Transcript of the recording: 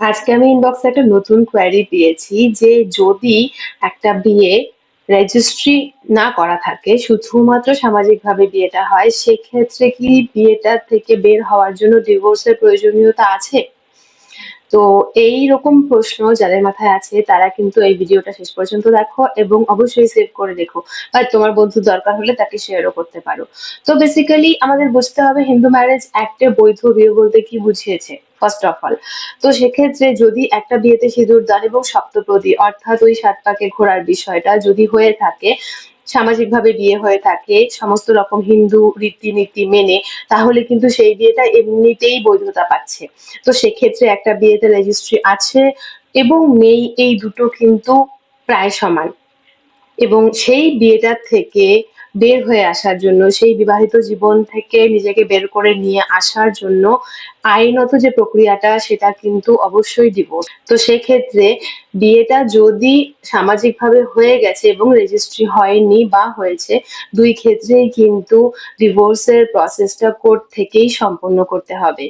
আজকে আমি ইনবক্সে একটা নতুন কোয়েরি পেয়েছি যে যদি একটা বিয়ে রেজিস্ট্রি না করা থাকে, শুধুমাত্র সামাজিকভাবে বিয়েটা হয়, সেক্ষেত্রে কি বিয়েটা থেকে বের হওয়ার জন্য ডিভোর্সের প্রয়োজনীয়তা আছে? তো এই রকম প্রশ্ন যাদের মাথায় আছে তারা কিন্তু এই ভিডিওটা শেষ পর্যন্ত দেখো এবং অবশ্যই সেভ করে রেখো, আর তোমার বন্ধু দরকার হলে তাকে শেয়ারও করতে পারো। তো বেসিক্যালি আমাদের বুঝতে হবে হিন্দু ম্যারেজ অ্যাক্টে বৈধ বিয়ে বলতে কি বুঝিয়েছে ফার্স্ট অফ অল। তো সেক্ষেত্রে যদি একটা বিয়েতে সিঁদুরদান এবং সপ্তপদী অর্থাৎ ওই সাত পাকে ঘোরার বিষয়টা যদি হয়ে থাকে, সামাজিকভাবে বিয়ে হয়ে থাকে সমস্ত রকম হিন্দু রীতিনীতি মেনে, তাহলে কিন্তু সেই বিয়েটা এমনিতেই বৈধতা পাচ্ছে। তো সেক্ষেত্রে একটা বিয়েতে রেজিস্ট্রি আছে এবং নেই, এই দুটো কিন্তু প্রায় সমান। এবং সেই বিয়েটার থেকে বের হয়ে আসার জন্য, সেই বিবাহিত জীবন থেকে নিজেকে বের করে নিয়ে আসার জন্য আইনত যে প্রক্রিয়াটা সেটা কিন্তু অবশ্যই ডিভোর্স। তো সেক্ষেত্রে বিয়েটা যদি সামাজিকভাবে হয়ে গেছে এবং রেজিস্ট্রি হয়নি বা হয়েছে, দুই ক্ষেত্রেই কিন্তু ডিভোর্সের প্রসেসটা কোর্ট থেকেই সম্পন্ন করতে হবে।